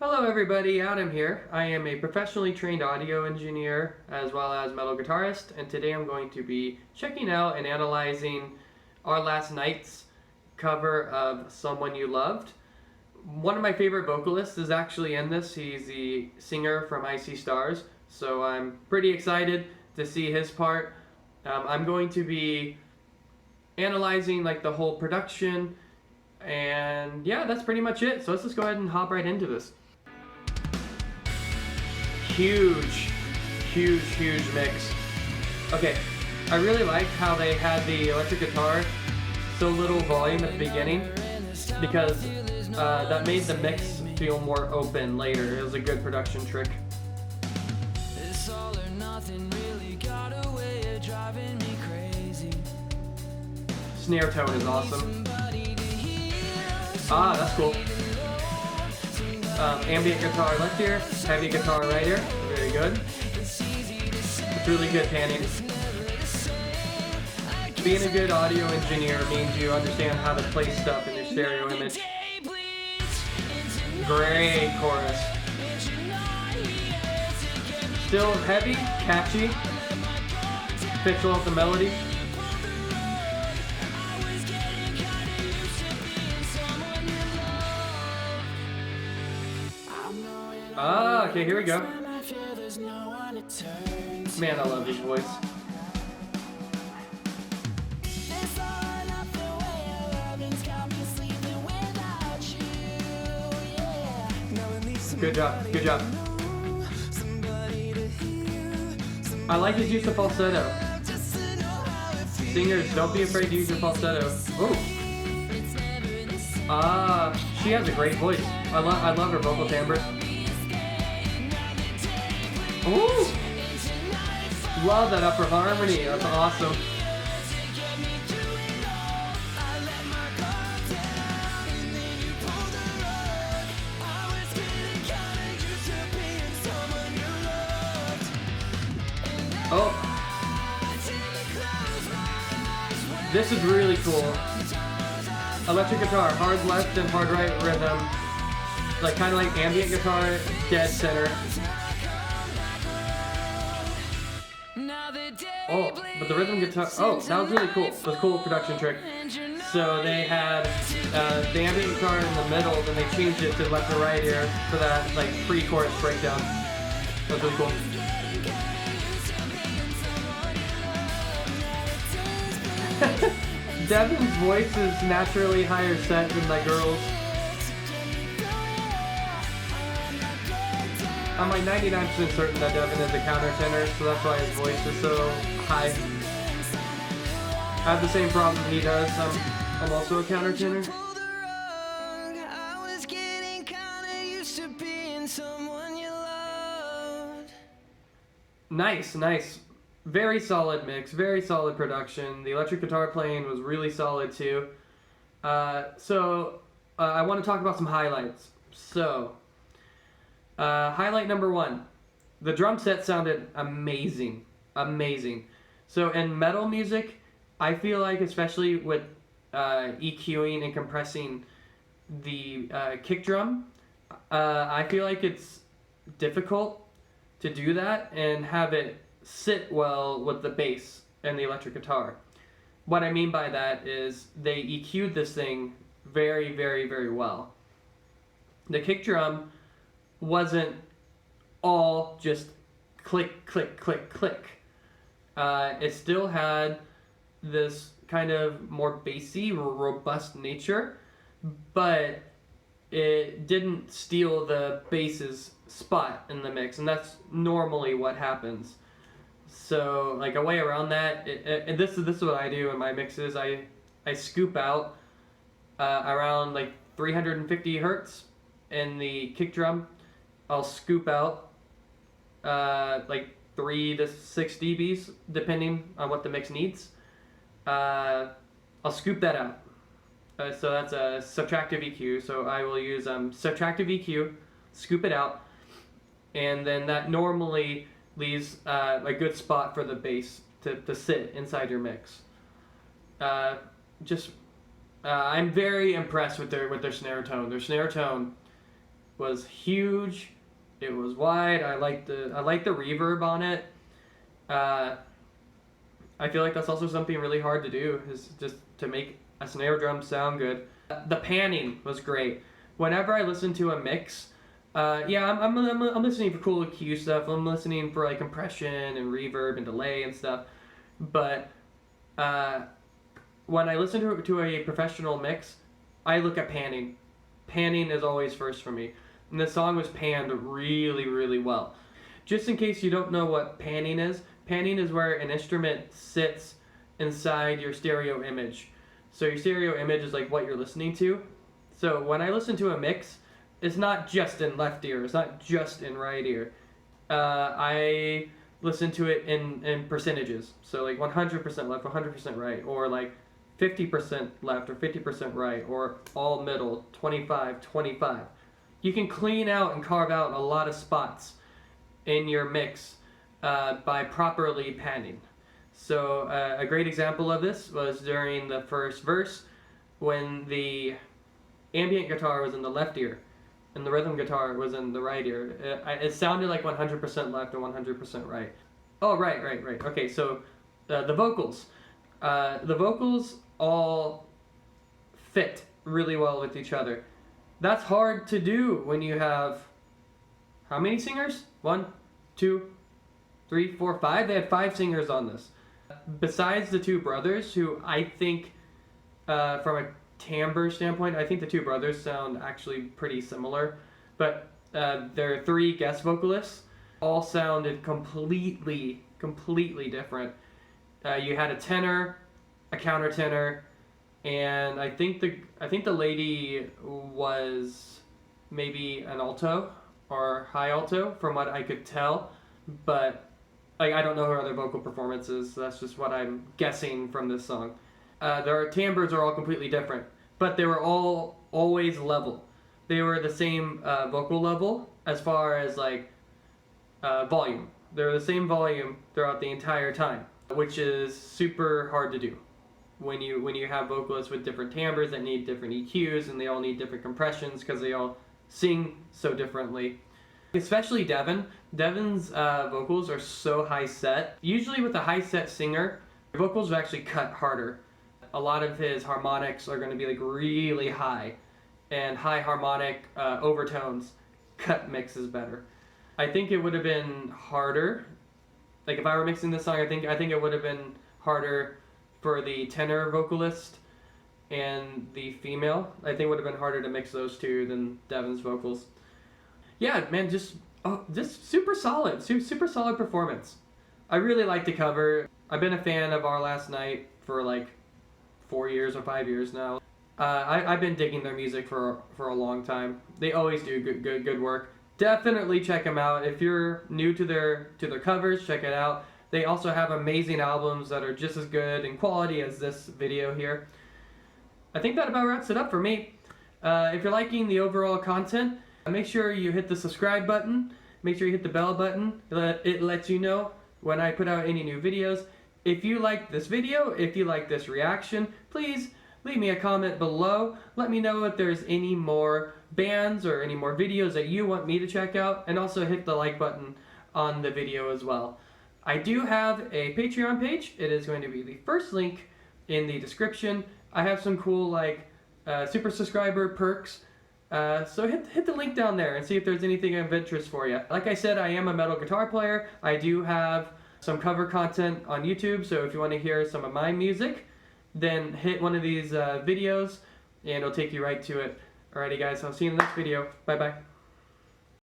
Hello everybody, Adam here. I am a professionally trained audio engineer as well as metal guitarist, and today I'm going to be checking out and analyzing Our Last Night's cover of Someone You Loved. One of my favorite vocalists is actually in this. He's the singer from Icy Stars, so I'm pretty excited to see his part. I'm going to be analyzing the whole production, and yeah, that's pretty much it. So let's just go ahead and hop right into this. Huge mix. Okay, I really liked how they had the electric guitar so little volume at the beginning because that made the mix feel more open later. It was a good production trick. Snare tone is awesome. Ah, that's cool. Ambient guitar left ear, heavy guitar right ear, very good. It's really good panning. Being a good audio engineer means you understand how to place stuff in your stereo image. Great chorus. Still heavy, catchy, fits well with the melody. Ah, okay, here we go. Man, I love his voice. Good job, good job. I like his use of falsetto. Singers, don't be afraid to use your falsetto. Ooh. Ah, she has a great voice. I love her vocal timbre. Ooh! Love that upper harmony. That's awesome. Oh! This is really cool. Electric guitar, hard left and hard right rhythm. Kind of like ambient guitar, dead center. Oh, but the rhythm guitar, oh, that was really cool. It was a cool production trick. So they had the ambient guitar in the middle, then they changed it to left and right ear for that pre-chorus breakdown. That was really cool. Devin's voice is naturally higher set than my girl's. I'm 99% certain that Devin is a countertenor, so that's why his voice is so high. I have the same problem he does. I'm also a countertenor. Nice. Very solid mix, very solid production. The electric guitar playing was really solid too. So I want to talk about some highlights. So, highlight number one, the drum set sounded amazing. So in metal music, I feel like, especially with EQing and compressing the kick drum, I feel like it's difficult to do that and have it sit well with the bass and the electric guitar. What I mean by that is they EQ'd this thing very well. The kick drum wasn't all just click. It still had this kind of more bassy, robust nature, but it didn't steal the bass's spot in the mix, and that's normally what happens. So a way around that, and this is what I do in my mixes. I scoop out around 350 hertz in the kick drum. I'll scoop out 3 to 6 dBs depending on what the mix needs. I'll scoop that out. So that's a subtractive EQ. So I will use subtractive EQ, scoop it out, and then that normally leaves a good spot for the bass to sit inside your mix. I'm very impressed with their snare tone. Their snare tone was huge. It was wide. I like the reverb on it. I feel like that's also something really hard to do, is just to make a snare drum sound good. The panning was great. Whenever I listen to a mix, I'm listening for cool EQ stuff. I'm listening for like compression and reverb and delay and stuff. But when I listen to a professional mix, I look at panning. Panning is always first for me. And the song was panned really, really well. Just in case you don't know what panning is where an instrument sits inside your stereo image. So your stereo image is like what you're listening to. So when I listen to a mix, it's not just in left ear, it's not just in right ear. I listen to it in percentages. So like 100% left, 100% right, or like 50% left or 50% right, or all middle, 25-25. You can clean out and carve out a lot of spots in your mix by properly panning. So a great example of this was during the first verse when the ambient guitar was in the left ear and the rhythm guitar was in the right ear. It sounded like 100% left and 100% right. Oh, right. Okay, so the vocals. The vocals all fit really well with each other. That's hard to do when you have, how many singers? 1, 2, 3, 4, 5? They had 5 singers on this. Besides the two brothers, who I think, from a timbre standpoint, I think the two brothers sound actually pretty similar. But there are 3 guest vocalists, all sounded completely different. You had a tenor, a countertenor, and I think the lady was maybe an alto or high alto from what I could tell, but like I don't know her other vocal performances. So that's just what I'm guessing from this song. Their timbres are all completely different, but they were all always level. They were the same vocal level as far as like volume. They were the same volume throughout the entire time, which is super hard to do when you have vocalists with different timbres that need different EQs and they all need different compressions because they all sing so differently. Especially Devin. Devin's vocals are so high set. Usually with a high set singer, the vocals are actually cut harder. A lot of his harmonics are going to be like really high, and high harmonic overtones cut mixes better. I think it would have been harder. Like if I were mixing this song, I think it would have been harder for the tenor vocalist and the female. I think it would have been harder to mix those two than Devin's vocals. Yeah, man, just super solid, super solid performance. I really like the cover. I've been a fan of Our Last Night for like 4 years or 5 years now. I've been digging their music for a long time. They always do good work. Definitely check them out. If you're new to their covers, check it out. They also have amazing albums that are just as good in quality as this video here. I think that about wraps it up for me. If you're liking the overall content, make sure you hit the subscribe button. Make sure you hit the bell button. It lets you know when I put out any new videos. If you like this video, if you like this reaction, please leave me a comment below. Let me know if there's any more bands or any more videos that you want me to check out, and also hit the like button on the video as well. I do have a Patreon page. It is going to be the first link in the description. I have some cool like super subscriber perks. So hit the link down there and see if there's anything of interest for you. Like I said, I am a metal guitar player. I do have some cover content on YouTube, so if you want to hear some of my music, then hit one of these videos and it'll take you right to it. Alrighty guys, I'll see you in the next video. Bye bye.